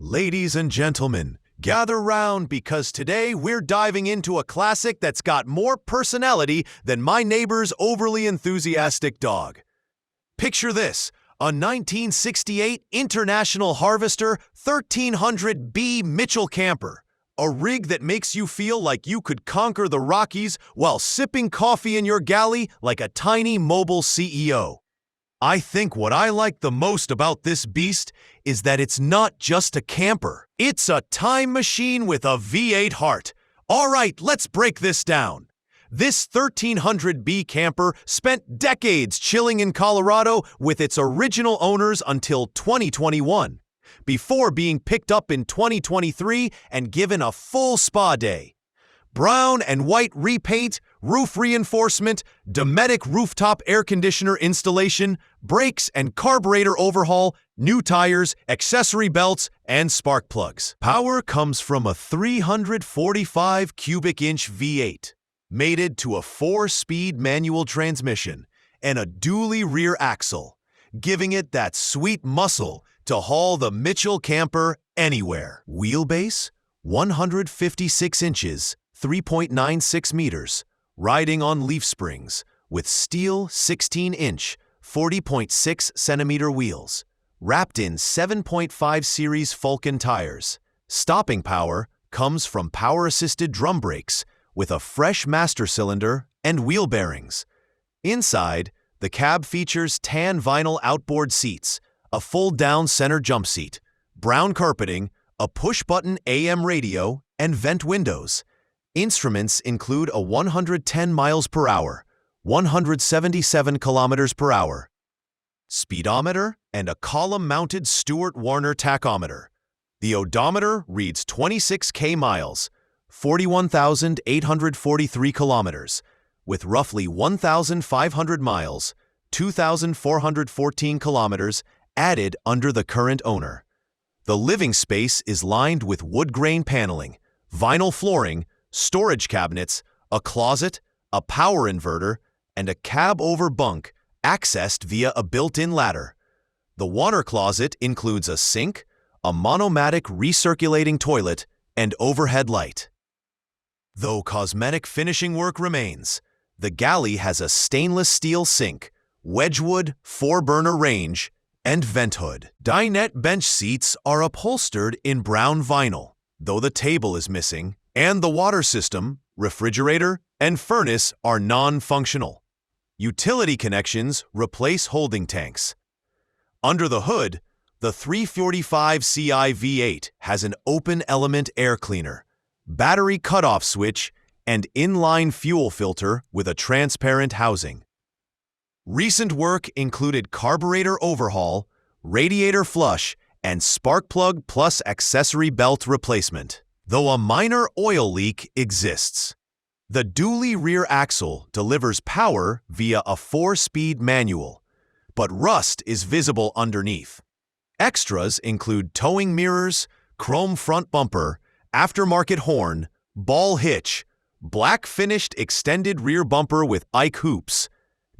Ladies and gentlemen, gather round because today we're diving into a classic that's got more personality than my neighbor's overly enthusiastic dog. Picture this, a 1968 International Harvester 1300B Mitchell camper. A rig that makes you feel like you could conquer the Rockies while sipping coffee in your galley like a tiny mobile CEO. I think what I like the most about this beast is that it's not just a camper. It's a time machine with a V8 heart. All right, let's break this down. This 1300B camper spent decades chilling in Colorado with its original owners until 2021, before being picked up in 2023 and given a full spa day. Brown and white repaint, roof reinforcement, Dometic rooftop air conditioner installation, brakes and carburetor overhaul, new tires, accessory belts, and spark plugs. Power comes from a 345 cubic inch V8, mated to a 4-speed manual transmission and a dually rear axle, giving it that sweet muscle to haul the Mitchell camper anywhere. Wheelbase, 156 inches, 3.96 meters, riding on leaf springs with steel 16-inch, 40.6 centimeter wheels, wrapped in 7.5 series Falcon tires. Stopping power comes from power-assisted drum brakes with a fresh master cylinder and wheel bearings. Inside, the cab features tan vinyl outboard seats, a fold-down center jump seat, brown carpeting, a push-button AM radio, and vent windows. Instruments include a 110 miles per hour, 177 kilometers per hour speedometer, and a column-mounted Stewart Warner tachometer. The odometer reads 26K miles, 41,843 kilometers, with roughly 1,500 miles, 2,414 kilometers added under the current owner. The living space is lined with wood grain paneling, vinyl flooring, storage cabinets, a closet, a power inverter, and a cab-over bunk accessed via a built-in ladder. The water closet includes a sink, a monomatic recirculating toilet, and overhead light. Though cosmetic finishing work remains, the galley has a stainless steel sink, Wedgwood 4-burner range, and vent hood. Dinette bench seats are upholstered in brown vinyl, though the table is missing, and the water system, refrigerator, and furnace are non-functional. Utility connections replace holding tanks. Under the hood, the 345 Ci V8 has an open-element air cleaner, battery cutoff switch, and inline fuel filter with a transparent housing. Recent work included carburetor overhaul, radiator flush, and spark plug plus accessory belt replacement, though a minor oil leak exists. The dually rear axle delivers power via a 4-speed manual, but rust is visible underneath. Extras include towing mirrors, chrome front bumper, aftermarket horn, ball hitch, black finished extended rear bumper with Ike hoops,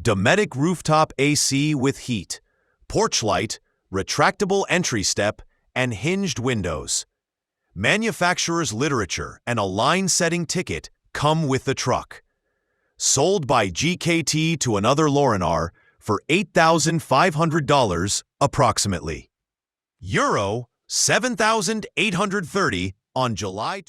Dometic rooftop AC with heat, porch light, retractable entry step, and hinged windows. Manufacturer's literature and a line-setting ticket come with the truck. Sold by GKT to another Lorinar for $8,500 approximately. Euro 7,830 on July